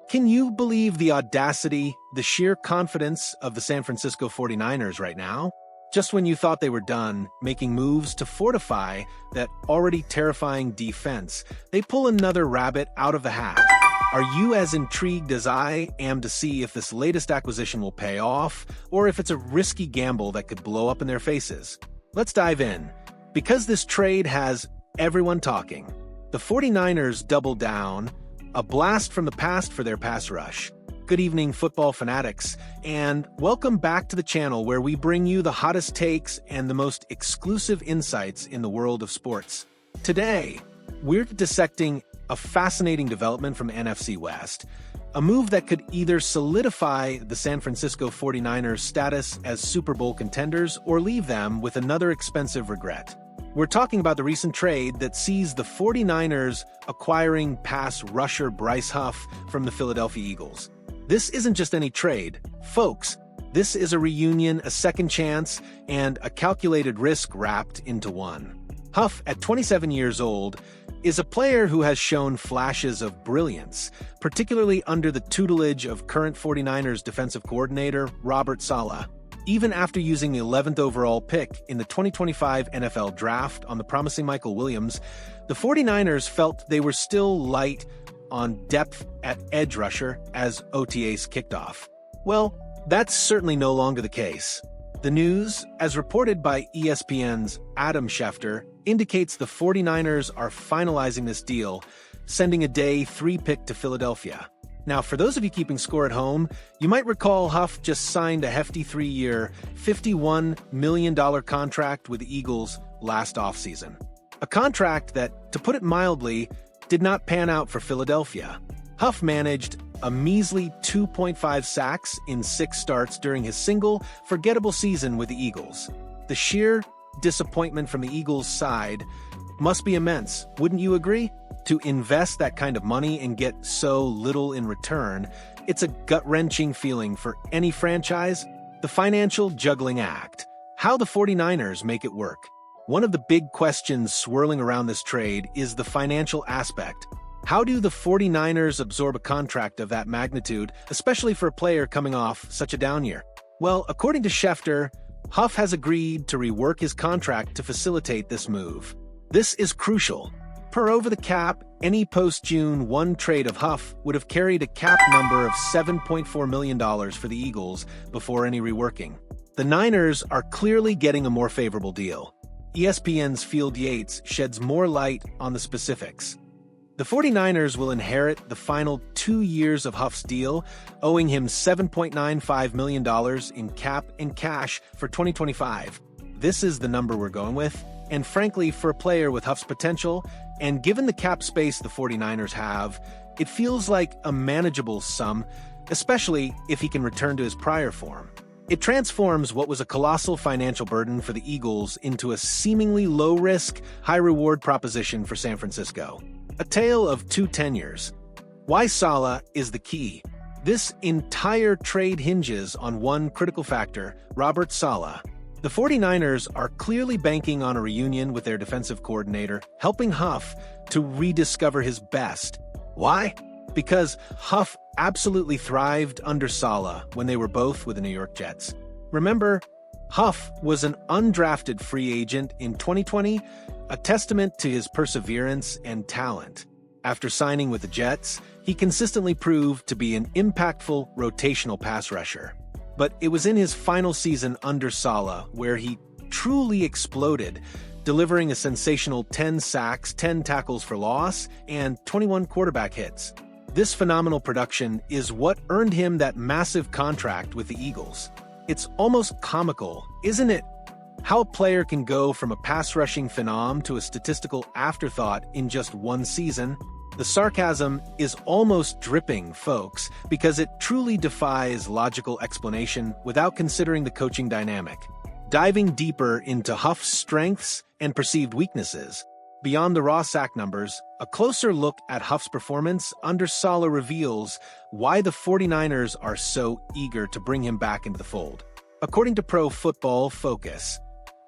Can you believe the audacity, the sheer confidence of the San Francisco 49ers right now? Just when you thought they were done making moves to fortify that already terrifying defense, they pull another rabbit out of the hat. Are you as intrigued as I am to see if this latest acquisition will pay off, or if it's a risky gamble that could blow up in their faces? Let's dive in. Because this trade has everyone talking, the 49ers double down, a blast from the past for their pass rush. Good evening, football fanatics, and welcome back to the channel where we bring you the hottest takes and the most exclusive insights in the world of sports. Today, we're dissecting a fascinating development from NFC West, a move that could either solidify the San Francisco 49ers' status as Super Bowl contenders or leave them with another expensive regret. We're talking about the recent trade that sees the 49ers acquiring pass rusher Bryce Huff from the Philadelphia Eagles. This isn't just any trade, folks. This is a reunion, a second chance, and a calculated risk wrapped into one. Huff, at 27 years old, is a player who has shown flashes of brilliance, particularly under the tutelage of current 49ers defensive coordinator Robert Salah. Even after using the 11th overall pick in the 2025 NFL Draft on the promising Michael Williams, the 49ers felt they were still light on depth at edge rusher as OTAs kicked off. Well, that's certainly no longer the case. The news, as reported by ESPN's Adam Schefter, indicates the 49ers are finalizing this deal, sending a day 3 pick to Philadelphia. Now, for those of you keeping score at home, you might recall Huff just signed a hefty 3-year, $51 million contract with the Eagles last offseason. A contract that, to put it mildly, did not pan out for Philadelphia. Huff managed a measly 2.5 sacks in 6 starts during his single, forgettable season with the Eagles. The sheer disappointment from the Eagles' side must be immense, wouldn't you agree? To invest that kind of money and get so little in return, it's a gut-wrenching feeling for any franchise. The financial juggling act. How the 49ers make it work. One of the big questions swirling around this trade is the financial aspect. How do the 49ers absorb a contract of that magnitude, especially for a player coming off such a down year? Well, according to Schefter, Huff has agreed to rework his contract to facilitate this move. This is crucial. Per over the cap, any post-June 1 trade of Huff would have carried a cap number of $7.4 million for the Eagles before any reworking. The Niners are clearly getting a more favorable deal. ESPN's Field Yates sheds more light on the specifics. The 49ers will inherit the final 2 years of Huff's deal, owing him $7.95 million in cap and cash for 2025. This is the number we're going with, and frankly, for a player with Huff's potential, and given the cap space the 49ers have, it feels like a manageable sum, especially if he can return to his prior form. It transforms what was a colossal financial burden for the Eagles into a seemingly low-risk, high-reward proposition for San Francisco. A tale of 2 tenures. Why Salah is the key. This entire trade hinges on one critical factor, Robert Salah. The 49ers are clearly banking on a reunion with their defensive coordinator, helping Huff to rediscover his best. Why? Because Huff absolutely thrived under Salah when they were both with the New York Jets. Remember, Huff was an undrafted free agent in 2020, a testament to his perseverance and talent. After signing with the Jets, he consistently proved to be an impactful rotational pass rusher. But it was in his final season under Salah where he truly exploded, delivering a sensational 10 sacks, 10 tackles for loss, and 21 quarterback hits. This phenomenal production is what earned him that massive contract with the Eagles. It's almost comical, isn't it? How a player can go from a pass-rushing phenom to a statistical afterthought in just 1 season. The sarcasm is almost dripping, folks, because it truly defies logical explanation without considering the coaching dynamic. Diving deeper into Huff's strengths and perceived weaknesses. Beyond the raw sack numbers, a closer look at Huff's performance under Salah reveals why the 49ers are so eager to bring him back into the fold. According to Pro Football Focus,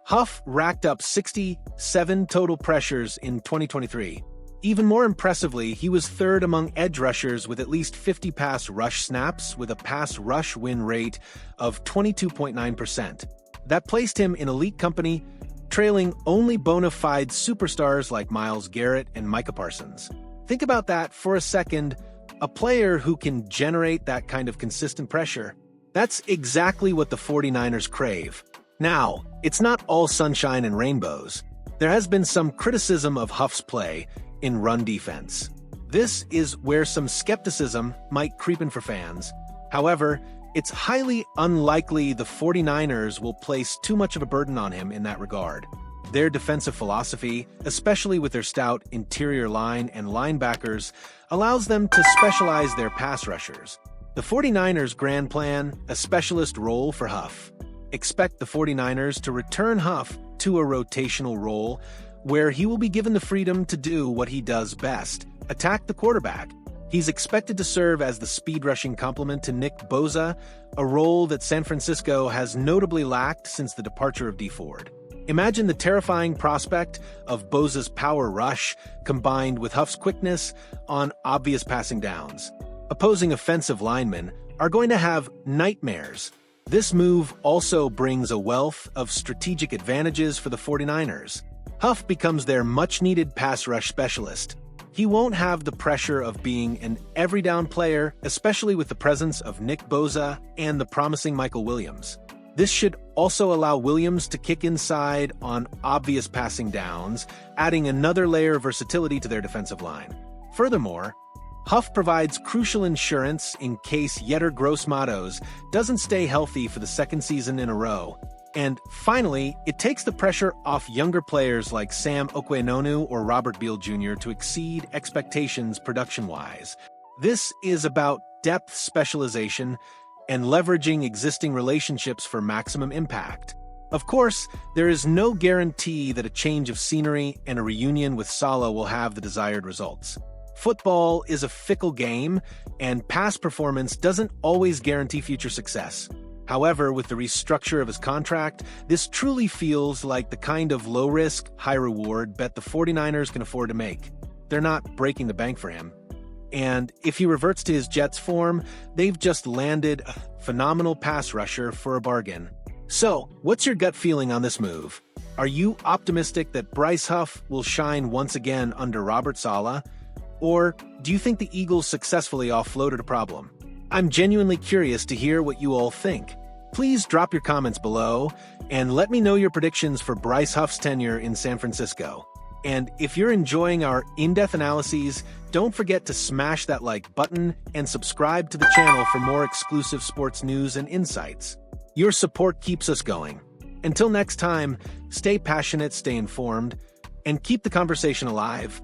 Huff racked up 67 total pressures in 2023. Even more impressively, he was third among edge rushers with at least 50 pass rush snaps with a pass rush win rate of 22.9%. That placed him in elite company, trailing only bona fide superstars like Myles Garrett and Micah Parsons. Think about that for a second. A player who can generate that kind of consistent pressure. That's exactly what the 49ers crave. Now, it's not all sunshine and rainbows. There has been some criticism of Huff's play in run defense. This is where some skepticism might creep in for fans. However, it's highly unlikely the 49ers will place too much of a burden on him in that regard. Their defensive philosophy, especially with their stout interior line and linebackers, allows them to specialize their pass rushers. The 49ers' grand plan, a specialist role for Huff. Expect the 49ers to return Huff to a rotational role where he will be given the freedom to do what he does best, attack the quarterback. He's expected to serve as the speed-rushing complement to Nick Bosa, a role that San Francisco has notably lacked since the departure of Dee Ford. Imagine the terrifying prospect of Bosa's power rush combined with Huff's quickness on obvious passing downs. Opposing offensive linemen are going to have nightmares. This move also brings a wealth of strategic advantages for the 49ers. Huff becomes their much-needed pass rush specialist. He won't have the pressure of being an every-down player, especially with the presence of Nick Bosa and the promising Michael Williams. This should also allow Williams to kick inside on obvious passing downs, adding another layer of versatility to their defensive line. Furthermore, Huff provides crucial insurance in case Yetur Gross-Matos doesn't stay healthy for the second season in a row. And finally, it takes the pressure off younger players like Sam Okwenonu or Robert Beal Jr. to exceed expectations production-wise. This is about depth specialization and leveraging existing relationships for maximum impact. Of course, there is no guarantee that a change of scenery and a reunion with Salah will have the desired results. Football is a fickle game, and past performance doesn't always guarantee future success. However, with the restructure of his contract, this truly feels like the kind of low-risk, high-reward bet the 49ers can afford to make. They're not breaking the bank for him. And if he reverts to his Jets form, they've just landed a phenomenal pass rusher for a bargain. So, what's your gut feeling on this move? Are you optimistic that Bryce Huff will shine once again under Robert Salah? Or do you think the Eagles successfully offloaded a problem? I'm genuinely curious to hear what you all think. Please drop your comments below and let me know your predictions for Bryce Huff's tenure in San Francisco. And if you're enjoying our in-depth analyses, don't forget to smash that like button and subscribe to the channel for more exclusive sports news and insights. Your support keeps us going. Until next time, stay passionate, stay informed, and keep the conversation alive.